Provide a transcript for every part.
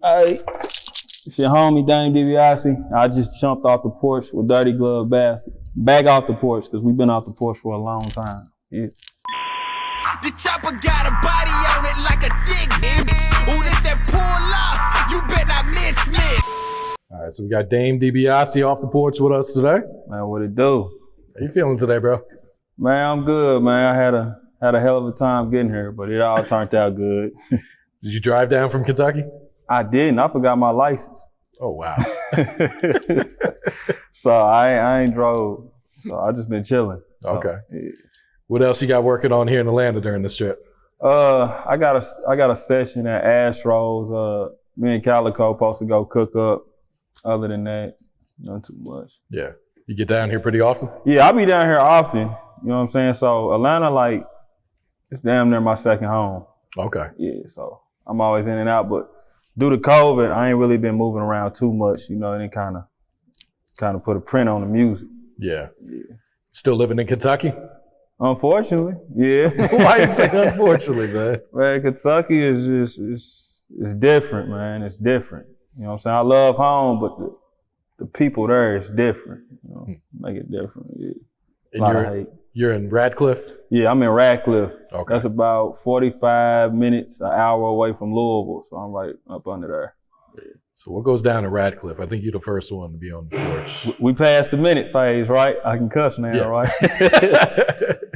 Hey, it's your homie Dame DeBiase. I just jumped off the porch with Dirty Glove Bastard. Back off the porch, because we've been off the porch for a long time. Yeah. The chopper got a body on it like a dick bitch. Ooh, this that pull up, you better not miss me. All right, so we got Dame DeBiase off the porch with us today. Man, what it do? How you feeling today, bro? Man, I'm good, man. I had a hell of a time getting here, but it all turned out good. Did you drive down from Kentucky? I didn't. I forgot my license. Oh, wow. So I ain't drove. So I just been chilling. Okay. So, yeah. What else you got working on here in Atlanta during this trip? I got a session at Astros. Me and Calico supposed to go cook up. Other than that, not too much. Yeah. You get down here pretty often? Yeah, I be down here often. You know what I'm saying? So Atlanta, like, it's damn near my second home. Okay. Yeah, so I'm always in and out, but due to COVID, I ain't really been moving around too much. You know, it kind of put a print on the music. Yeah. Yeah. Still living in Kentucky? Unfortunately, yeah. Why you say unfortunately, man? Man, Kentucky is just, it's different, man. It's different. You know what I'm saying? I love home, but the people there is different. You know, make it different, yeah. A lot of hate. You're in Radcliffe? Yeah, I'm in Radcliffe. Okay. That's about 45 minutes, an hour away from Louisville, so I'm right up under there. Yeah. So what goes down in Radcliffe? I think you're the first one to be on the porch. We passed the minute phase, right? I can cuss now, yeah. Right?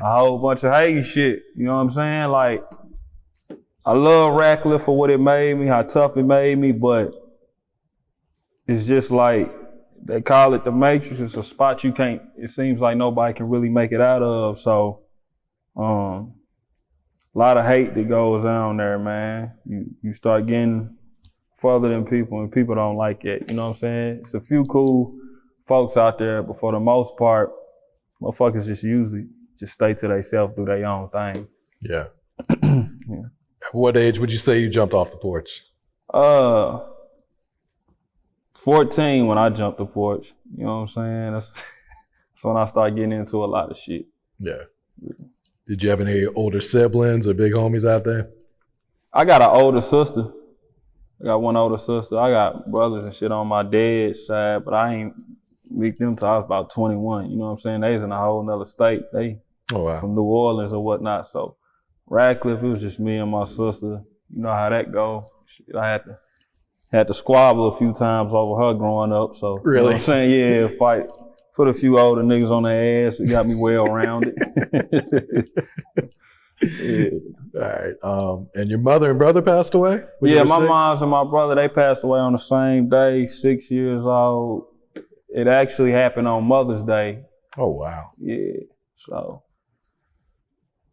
A whole bunch of hate shit. You know what I'm saying? Like, I love Radcliffe for what it made me, how tough it made me, but it's just like, they call it the Matrix. It's a spot you can't, it seems like nobody can really make it out of. So, a lot of hate that goes on there, man. You start getting further than people, and people don't like it. You know what I'm saying? It's a few cool folks out there, but for the most part, motherfuckers just usually just stay to themselves, do their own thing. Yeah. Yeah. At what age would you say you jumped off the porch? 14 when I jumped the porch. You know what I'm saying? That's when I started getting into a lot of shit. Yeah. Did you have any older siblings or big homies out there? I got an older sister. I got one older sister. I got brothers and shit on my dad's side, but I ain't meet them till I was about 21. You know what I'm saying? They was in a whole nother state. They from New Orleans or whatnot. So Radcliffe, it was just me and my sister. You know how that go. Shit, I had to squabble a few times over her growing up. So really? You know what I'm saying? Yeah, fight. Put a few older niggas on their ass. It got me well rounded. Yeah. All right. And your mother and brother passed away? Yeah, my moms and my brother, they passed away on the same day, 6 years old. It actually happened on Mother's Day. Oh, wow. Yeah. So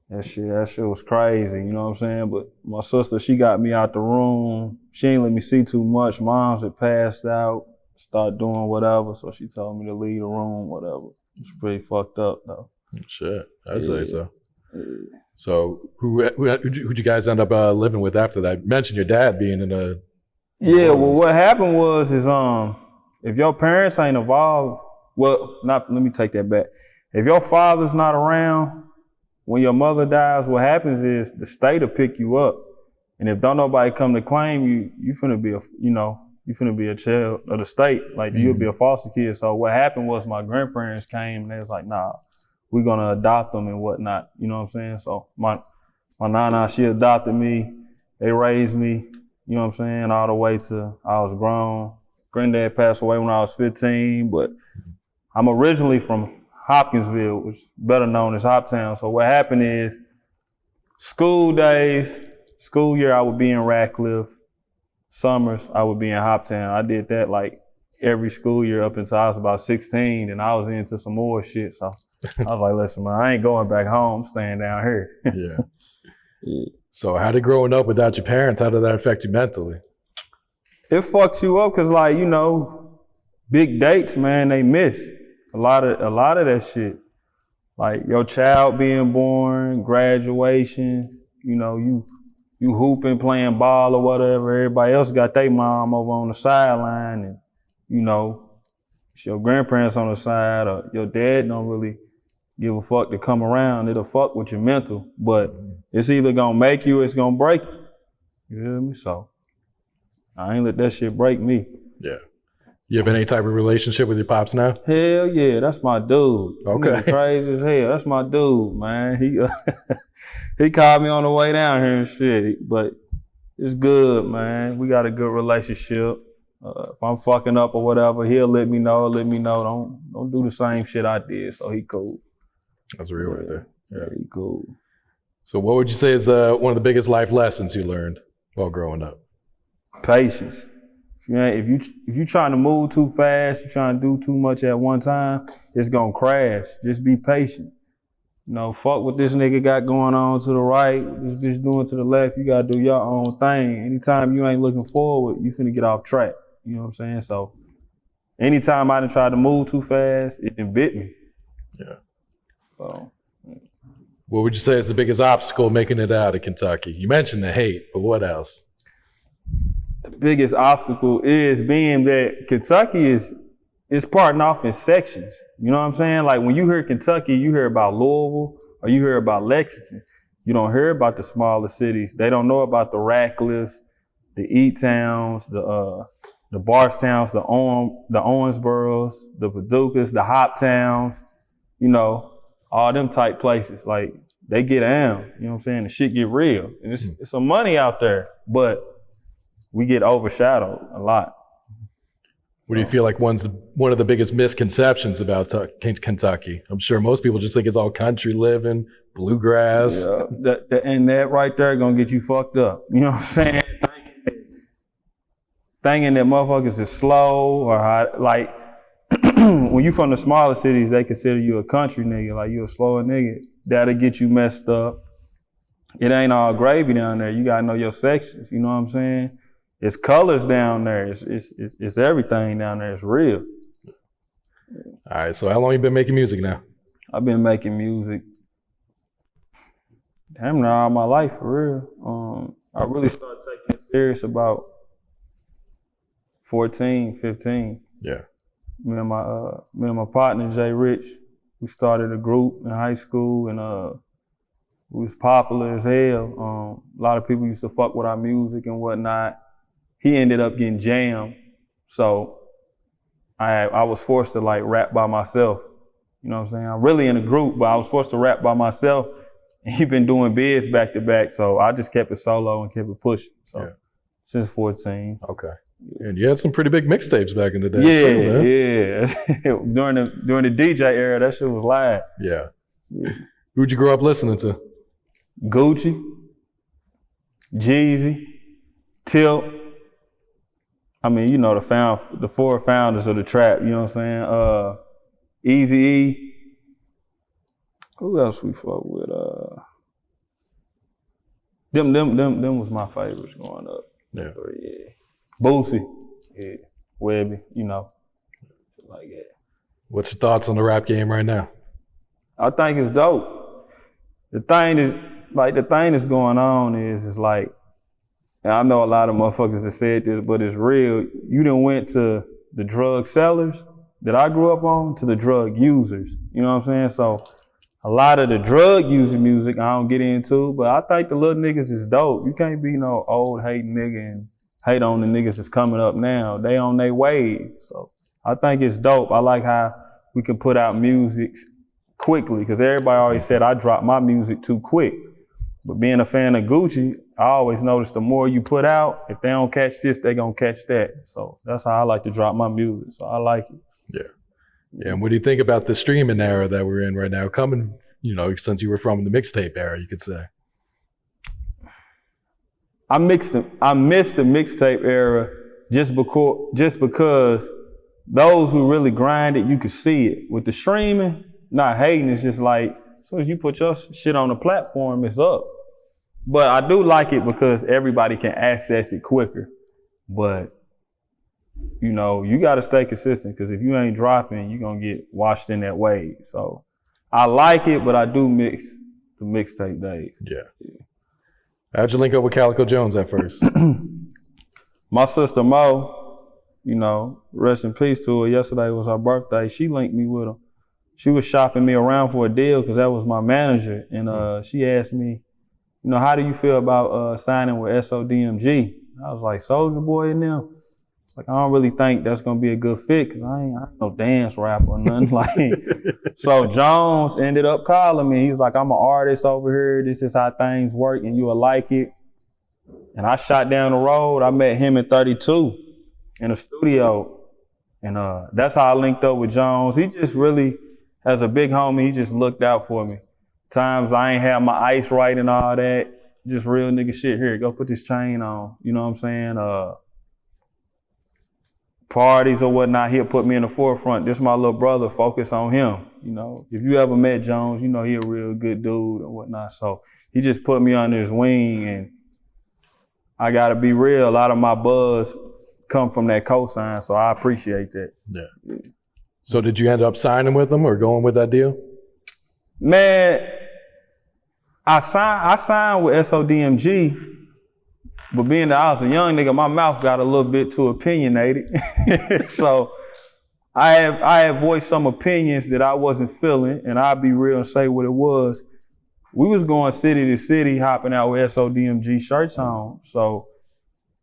that shit was crazy, you know what I'm saying? But my sister, she got me out the room. She ain't let me see too much. Moms had passed out, start doing whatever. So she told me to leave the room, whatever. It's pretty fucked up though. Shit, I'd say so. Yeah. So who'd you guys end up living with after that? You mentioned your dad being in a... Yeah, well what happened was if your parents ain't involved, let me take that back. If your father's not around, when your mother dies, what happens is the state will pick you up. And if don't nobody come to claim you, you finna be a child of the state. Like you'll be a foster kid. So what happened was my grandparents came and they was like, nah, we're gonna adopt them and whatnot. You know what I'm saying? So my nana, she adopted me. They raised me, you know what I'm saying, all the way to I was grown. Granddad passed away when I was 15, but I'm originally from Hopkinsville, which is better known as Hoptown. So what happened is school year, I would be in Radcliffe. Summers, I would be in Hoptown. I did that like every school year up until I was about 16, and I was into some more shit. So I was like, listen, man, I ain't going back home. I'm staying down here. Yeah. Yeah. So how did growing up without your parents, how did that affect you mentally? It fucks you up because, like, you know, big dates, man, they miss. A lot of that shit, like your child being born, graduation, you know, you hooping, playing ball or whatever. Everybody else got their mom over on the sideline, and you know, it's your grandparents on the side, or your dad don't really give a fuck to come around. It'll fuck with your mental, but it's either gonna make you or it's gonna break you. You hear me? So I ain't let that shit break me. Yeah. You have any type of relationship with your pops now? Hell yeah, that's my dude. Okay. Nigga crazy as hell. That's my dude, man. He called me on the way down here and shit, but it's good, man. We got a good relationship. If I'm fucking up or whatever, he'll let me know. Don't do the same shit I did. So he cool. That's real right there. Yeah, he cool. So what would you say is one of the biggest life lessons you learned while growing up? Patience. If you trying to move too fast, you trying to do too much at one time, it's gonna crash. Just be patient. You know, fuck what this nigga got going on to the right, this bitch doing to the left. You gotta do your own thing. Anytime you ain't looking forward, you finna get off track. You know what I'm saying? So anytime I done tried to move too fast, it done bit me. Yeah. So what would you say is the biggest obstacle making it out of Kentucky? You mentioned the hate, but what else? The biggest obstacle is being that Kentucky is parting off in sections. You know what I'm saying? Like when you hear Kentucky, you hear about Louisville or you hear about Lexington. You don't hear about the smaller cities. They don't know about the Radcliffs, the E-Towns, the Bardstowns, the Owensboroughs, the Paducahs, the Hop Towns, you know, all them type places. Like they get down, you know what I'm saying? The shit get real. And it's some money out there, but we get overshadowed a lot. What do you feel like one of the biggest misconceptions about Kentucky? I'm sure most people just think it's all country living, bluegrass. Yeah, that right there gonna get you fucked up. You know what I'm saying? Thinking that motherfuckers is slow or high, like when you from the smaller cities, they consider you a country nigga, like you a slower nigga. That'll get you messed up. It ain't all gravy down there. You gotta know your sections. You know what I'm saying? It's colors down there. It's everything down there. It's real. All right. So how long you been making music now? I've been making music damn near all my life, for real. I really started taking it serious about 14, 15. Yeah. Me and my partner Jay Rich, we started a group in high school, and we was popular as hell. A lot of people used to fuck with our music and whatnot. He ended up getting jammed, so I was forced to like rap by myself. You know what I'm saying? I'm really in a group, but I was forced to rap by myself. And he been doing bids back to back, so I just kept it solo and kept it pushing. So since 14. Okay. And you had some pretty big mixtapes back in the day. Yeah. during the DJ era, that shit was live. Yeah. Who'd you grow up listening to? Gucci, Jeezy, Tilt. I mean, you know, the four founders of the trap, you know what I'm saying? Eazy-E. Who else we fuck with? Them was my favorites growing up. Yeah. Boosie. Yeah. Webby, you know. Like that. What's your thoughts on the rap game right now? I think it's dope. The thing that's going on is like, and I know a lot of motherfuckers that said this, but it's real. You done went to the drug sellers that I grew up on to the drug users. You know what I'm saying? So a lot of the drug using music I don't get into, but I think the little niggas is dope. You can't be no old hating nigga and hate on the niggas that's coming up now. They on their wave. So I think it's dope. I like how we can put out music quickly, because everybody always said I drop my music too quick. But being a fan of Gucci, I always notice the more you put out, if they don't catch this, they gonna catch that. So that's how I like to drop my music. So I like it. Yeah. And what do you think about the streaming era that we're in right now? Coming, you know, since you were from the mixtape era, you could say. I missed the mixtape era just because those who really grind it, you could see it. With the streaming, not hating, it's just like, as soon as you put your shit on the platform, it's up. But I do like it because everybody can access it quicker. But, you know, you got to stay consistent, because if you ain't dropping, you're going to get washed in that wave. So I like it, but I do miss the mixtape days. Yeah. How'd you link up with Calico Jonez at first? My sister Mo, you know, rest in peace to her. Yesterday was her birthday. She linked me with him. She was shopping me around for a deal because that was my manager. And she asked me, you know, how do you feel about signing with SODMG? I was like, Soulja Boy and them. It's like, I don't really think that's gonna be a good fit, cause I ain't no dance rapper or nothing like. So Jones ended up calling me. He was like, I'm an artist over here. This is how things work and you will like it. And I shot down the road. I met him at 32 in the studio. And that's how I linked up with Jones. He just really, as a big homie, he just looked out for me. Times I ain't have my ice right and all that. Just real nigga shit. Here, go put this chain on. You know what I'm saying? Parties or whatnot, he'll put me in the forefront. This my little brother, focus on him. You know, if you ever met Jones, you know he a real good dude and whatnot. So he just put me under his wing, and I gotta be real, a lot of my buzz come from that cosign, so I appreciate that. Yeah. So did you end up signing with them or going with that deal? Man, I signed with SODMG, but being that I was a young nigga, my mouth got a little bit too opinionated. So I have voiced some opinions that I wasn't feeling, and I'll be real and say what it was. We was going city to city, hopping out with SODMG shirts on. So,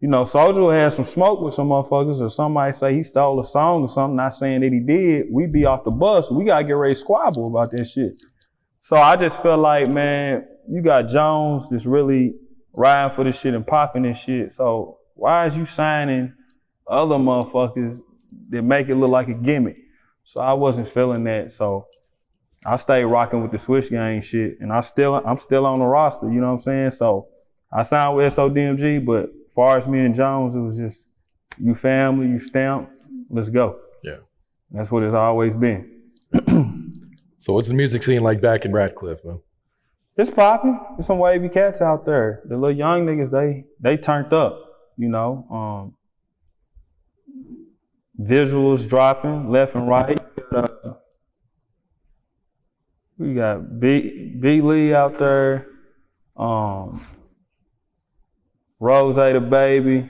you know, Soulja had some smoke with some motherfuckers, or somebody say he stole a song or something, not saying that he did. We be off the bus, we gotta get ready to squabble about that shit. So I just feel like, man, you got Jones that's really riding for this shit and popping this shit. So why is you signing other motherfuckers that make it look like a gimmick? So I wasn't feeling that. So I stayed rocking with the Switch Gang shit, and I'm still on the roster, you know what I'm saying? So I signed with SODMG, but as far as me and Jones, it was just, you family, you stamp, let's go. Yeah. That's what it's always been. So what's the music scene like back in Radcliffe, man? It's popping. There's some wavy cats out there. The little young niggas, they turned up, you know. Visuals dropping left and right. We got B Lee out there. Rose the Baby,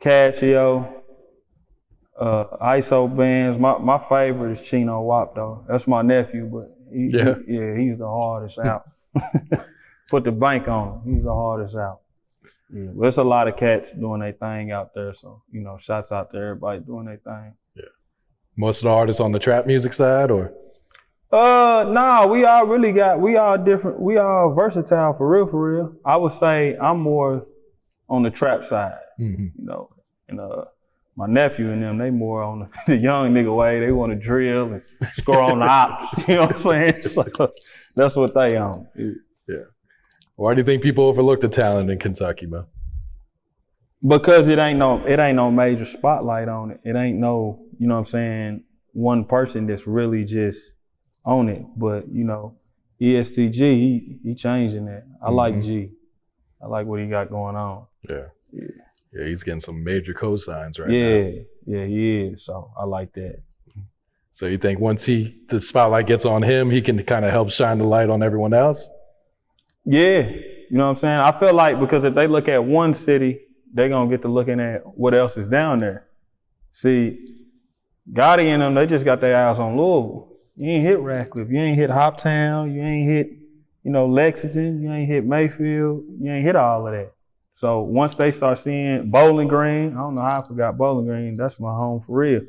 Cachio, ISO bands. My favorite is Chino Wap though. That's my nephew, but he's the hardest out. Put the bank on him. He's the hardest out. Yeah, but there's a lot of cats doing their thing out there. So, you know, shouts out to everybody doing their thing. Yeah. Most of the artists on the trap music side, or? Nah, we all different. We all versatile for real. I would say I'm more on the trap side, you know, and my nephew and them, they more on the young nigga way. They want to drill and score on the ops. You know what I'm saying? So that's what they on. Yeah. Why do you think people overlook the talent in Kentucky, man? Because it ain't no major spotlight on it. It ain't no, you know what I'm saying, one person that's really just on it. But, you know, ESTG, he changing that. I like G. I like what he got going on. Yeah, he's getting some major cosigns right now. Yeah, he is. So I like that. So you think once the spotlight gets on him, he can kind of help shine the light on everyone else? Yeah, you know what I'm saying? I feel like because if they look at one city, they're going to get to looking at what else is down there. See, Gotti and them, they just got their eyes on Louisville. You ain't hit Radcliffe. You ain't hit Hoptown. You ain't hit, you know, Lexington. You ain't hit Mayfield. You ain't hit all of that. So once they start seeing Bowling Green, I don't know how I forgot Bowling Green. That's my home for real.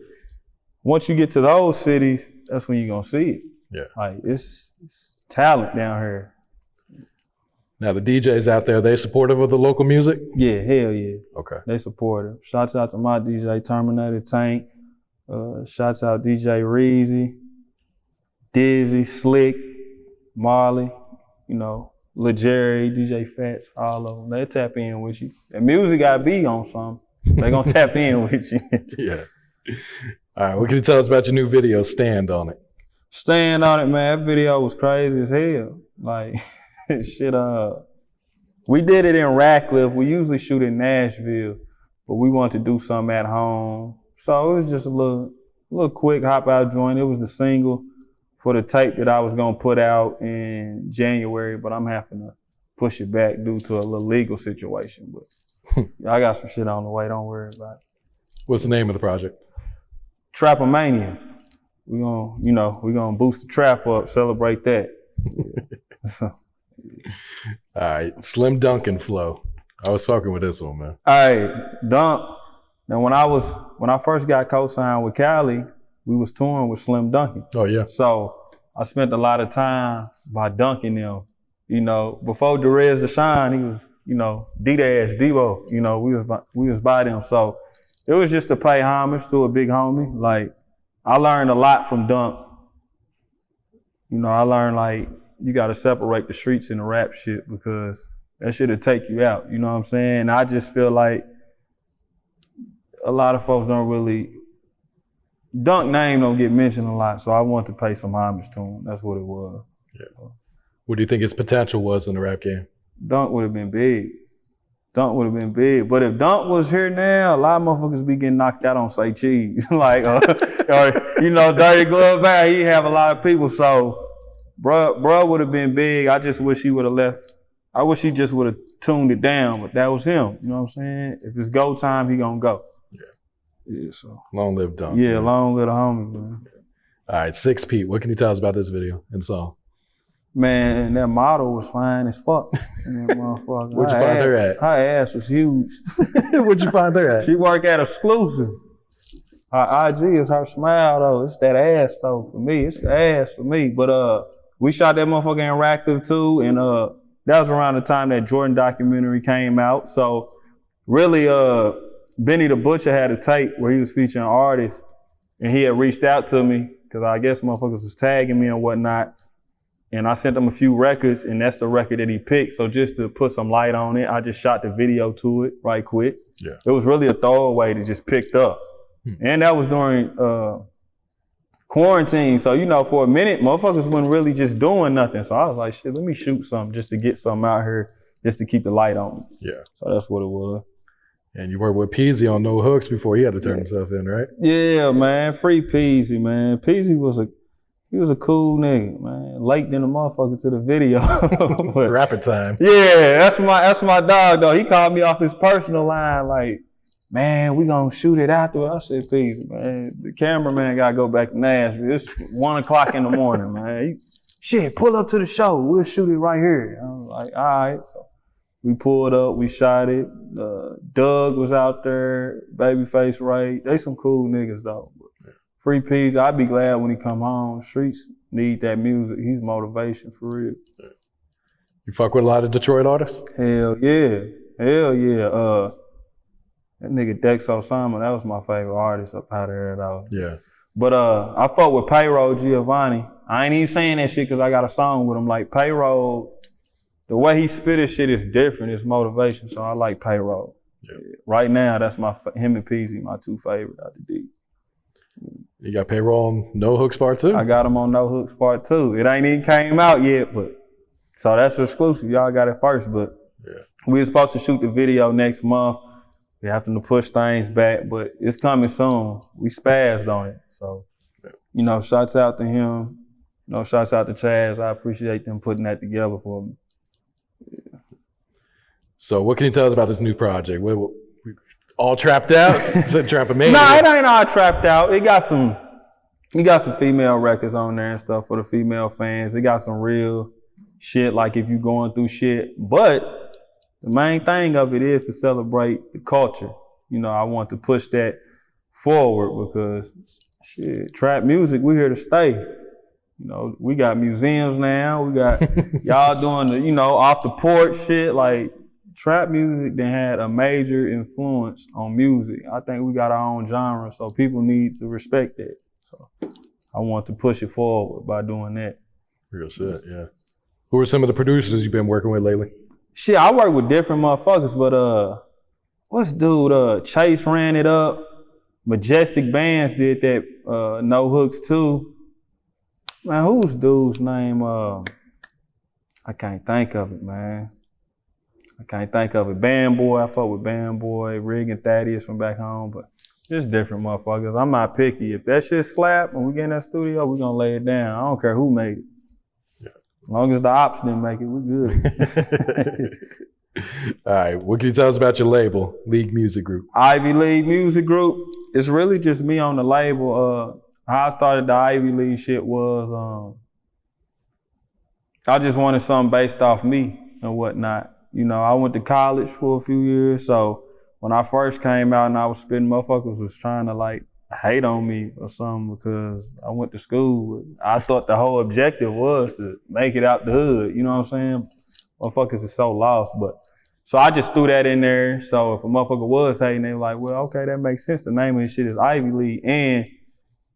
Once you get to those cities, that's when you're going to see it. Yeah. Like, it's talent down here. Now, the DJs out there, they supportive of the local music? Yeah, hell yeah. Okay. They support it. Shouts out to my DJ, Terminator Tank. Shouts out DJ Reezy, Dizzy, Slick, Marley, you know, Lil Jerry, DJ Fats, all of them. They tap in with you. The music gotta be on something. They gonna tap in with you. Yeah. All right, what can you tell us about your new video, Stand On It? Stand On It, man. That video was crazy as hell. Like, shit, we did it in Radcliffe. We usually shoot in Nashville, but we wanted to do something at home. So it was just a little quick hop out joint. It was the single for the tape that I was gonna put out in January, but I'm having to push it back due to a little legal situation. But I got some shit on the way, don't worry about it. What's the name of the project? TrapMania. We're gonna boost the trap up, celebrate that. Yeah. All right, Slim Dunkin Flow. I was fucking with this one, man. Hey, Dunk. Now when I first got co-signed with Cali, we was touring with Slim Dunkin. Oh yeah. So I spent a lot of time by dunking them. You know, before Derez the Shine, he was, you know, D-Dash, Debo, you know, we was by them. So it was just to pay homage to a big homie. Like, I learned a lot from Dunk. You know, I learned like, you gotta separate the streets and the rap shit because that shit'll take you out, you know what I'm saying? And I just feel like a lot of folks don't really, Dunk name don't get mentioned a lot, so I want to pay some homage to him. That's what it was. Yeah. What do you think his potential was in the rap game? Dunk would have been big. Dunk would have been big. But if Dunk was here now, a lot of motherfuckers be getting knocked out on Say Cheese. Like, or, you know, Dirty Glove Bag, he have a lot of people. So, bruh would have been big. I just wish he would have left. I wish he just would have tuned it down, but that was him. You know what I'm saying? If it's go time, he gonna go. Yeah. Yeah, so. Long live Dunk. Yeah, man. Long live the homie, man. All right, 6 Pete, what can you tell us about this video and song? Man, that model was fine as fuck. That motherfucker. Where'd you find her at? Her ass was huge. Where'd you find her at? She work at Exclusive. Her IG is her smile though. It's that ass though for me. It's the ass for me. But we shot that motherfucker in Radcliffe too, and that was around the time that Jordan documentary came out. So really, Benny the Butcher had a tape where he was featuring artists, and he had reached out to me because I guess motherfuckers was tagging me and whatnot. And I sent him a few records, and that's the record that he picked. So just to put some light on it, I just shot the video to it right quick. Yeah. It was really a throwaway that just picked up. And that was during quarantine. So, you know, for a minute, motherfuckers wasn't really just doing nothing. So I was like, shit, let me shoot something just to get something out here, just to keep the light on. Yeah. So that's what it was. And you worked with Peezy on No Hooks before he had to turn himself in, right? Yeah, man. Free Peezy, man. Peezy was a cool nigga, man. Late than a motherfucker to the video. Rapid time. Yeah, that's my dog though. He called me off his personal line like, man, we gonna shoot it after. I said, Peezy, man. The cameraman gotta go back to Nashville. It's 1 o'clock in the morning, man. Shit, pull up to the show. We'll shoot it right here. I was like, all right. So we pulled up, we shot it. Doug was out there, Babyface Ray. They some cool niggas though. Free Peezy, I'd be glad when he come home. Streets need that music. He's motivation for real. You fuck with a lot of Detroit artists? Hell yeah. Hell yeah. That nigga Dex Osama, that was my favorite artist up out there though. Yeah. But I fuck with Payroll Giovanni. I ain't even saying that shit because I got a song with him. Like Payroll, the way he spit his shit is different. It's motivation. So I like Payroll. Yeah. Right now, that's him and Peezy, my two favorite out the deep. You got Payroll on No Hooks Part 2? I got him on No Hooks Part 2. It ain't even came out yet, but so that's exclusive. Y'all got it first, but we were supposed to shoot the video next month. We having to push things back, but it's coming soon. We spazzed on it. So, you know, shouts out to him. You know, shouts out to Chaz. I appreciate them putting that together for me. Yeah. So what can you tell us about this new project? We all trapped out? Is it TrapMania? Nah, it ain't all trapped out. It got some female records on there and stuff for the female fans. It got some real shit, like if you going through shit. But the main thing of it is to celebrate the culture. You know, I want to push that forward because shit, trap music, we here to stay. You know, we got museums now. We got y'all doing the, you know, off the porch shit. Like, trap music then had a major influence on music. I think we got our own genre, so people need to respect that. So I want to push it forward by doing that. Real shit, yeah. Who are some of the producers you've been working with lately? Shit, I work with different motherfuckers, but what's dude? Chase ran it up. Majestic Bands did that. No Hooks too. Man, who's dude's name? I can't think of it, man. I can't think of it. Band Boy, I fuck with Band Boy, Rig and Thaddeus from back home, but just different motherfuckers. I'm not picky. If that shit slap and we get in that studio, we gonna lay it down. I don't care who made it. Yeah. As long as the ops didn't make it, we good. All right, what can you tell us about your label, League Muzik Group? Ivy League Muzik Group. It's really just me on the label. How I started the Ivy League shit was, I just wanted something based off me and whatnot. You know, I went to college for a few years, so when I first came out and I was spitting, motherfuckers was trying to like hate on me or something because I went to school. I thought the whole objective was to make it out the hood, you know what I'm saying? Motherfuckers is so lost, but so I just threw that in there. So if a motherfucker was hating, they were like, well, okay, that makes sense. The name of this shit is Ivy League. And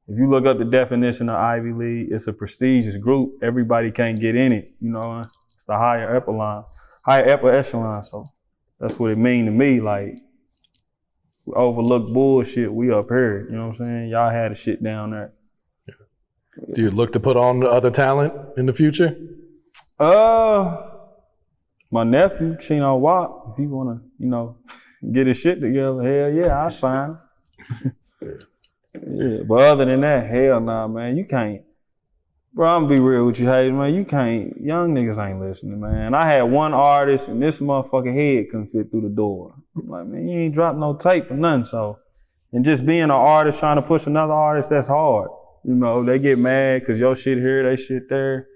if you look up the definition of Ivy League, it's a prestigious group. Everybody can't get in it, you know? It's the higher upper echelon. So that's what it mean to me. Like, we overlook bullshit, we up here, you know what I'm saying? Y'all had the shit down there. Do you look to put on other talent in the future? My nephew, Chino Wop, if he wanna, you know, get his shit together, hell yeah, I'll sign him. Yeah, but other than that, hell nah, man, you can't. Bro, I'm gonna be real with you, Haze, man, you can't, young niggas ain't listening, man. I had one artist and this motherfucking head couldn't fit through the door. I'm like, man, you ain't dropped no tape or nothing, so. And just being an artist trying to push another artist, that's hard. You know, they get mad cause your shit here, they shit there.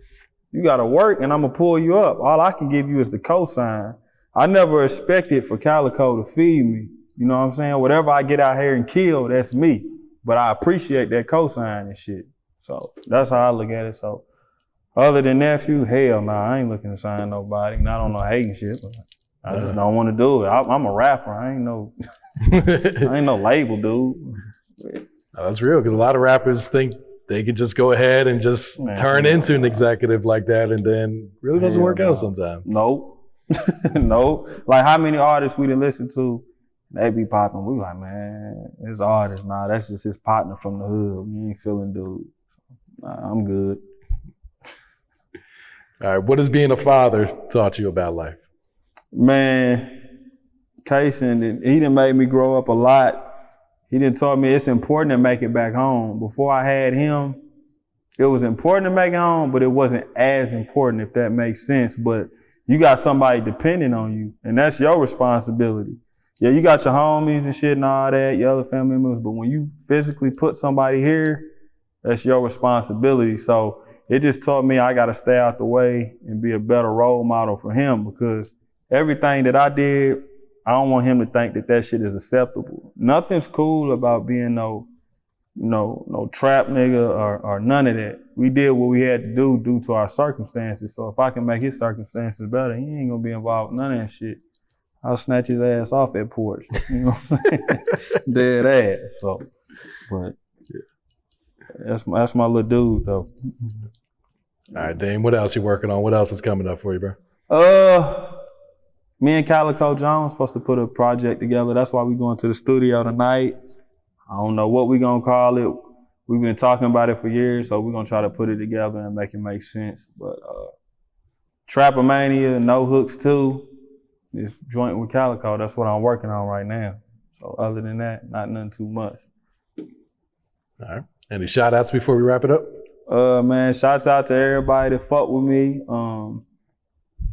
You gotta work and I'm gonna pull you up. All I can give you is the cosign. I never expected for Calico to feed me. You know what I'm saying? Whatever I get out here and kill, that's me. But I appreciate that cosign and shit. So that's how I look at it. So other than nephew, hell nah, I ain't looking to sign nobody. Not on no hating shit, but I just don't want to do it. I'm a rapper. I ain't no label dude. That's real, because a lot of rappers think they could just go ahead and just turn into an executive like that, and then really doesn't work out sometimes. Nope. Nope. Like how many artists we done listen to, they be popping. We like, man, this artist, nah, that's just his partner from the hood. We ain't feeling dude. Nah, I'm good. All right, what has being a father taught you about life? Man, Kaysen, he done made me grow up a lot. He done taught me it's important to make it back home. Before I had him, it was important to make it home, but it wasn't as important, if that makes sense. But you got somebody depending on you, and that's your responsibility. Yeah, you got your homies and shit and all that, your other family members, but when you physically put somebody here, that's your responsibility. So it just taught me I gotta stay out the way and be a better role model for him, because everything that I did, I don't want him to think that that shit is acceptable. Nothing's cool about being no trap nigga or none of that. We did what we had to do due to our circumstances. So if I can make his circumstances better, he ain't gonna be involved in none of that shit. I'll snatch his ass off at Porch. You know what I'm saying? Dead ass. So, but that's my little dude though. All right, Dame, what else you working on? What else is coming up for you, bro? Me and Calico Jonez supposed to put a project together. That's why we going to the studio tonight. I don't know what we gonna call it. We've been talking about it for years, so we're gonna try to put it together and make it make sense. But TrapMania, No Hooks 2, is joint with Calico. That's what I'm working on right now. So other than that, not nothing too much. All right. Any shout outs before we wrap it up? Man, shouts out to everybody that fuck with me.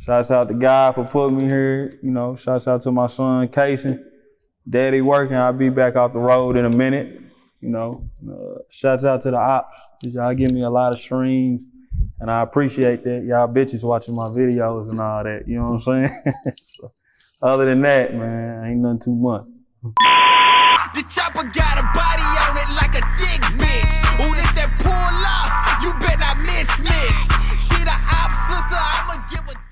Shouts out to God for putting me here. You know, shouts out to my son, Kaysen. Daddy working, I'll be back off the road in a minute. You know, shouts out to the ops. Y'all give me a lot of streams, and I appreciate that. Y'all bitches watching my videos and all that, you know what I'm saying? So, other than that, man, ain't nothing too much. The chopper got a body.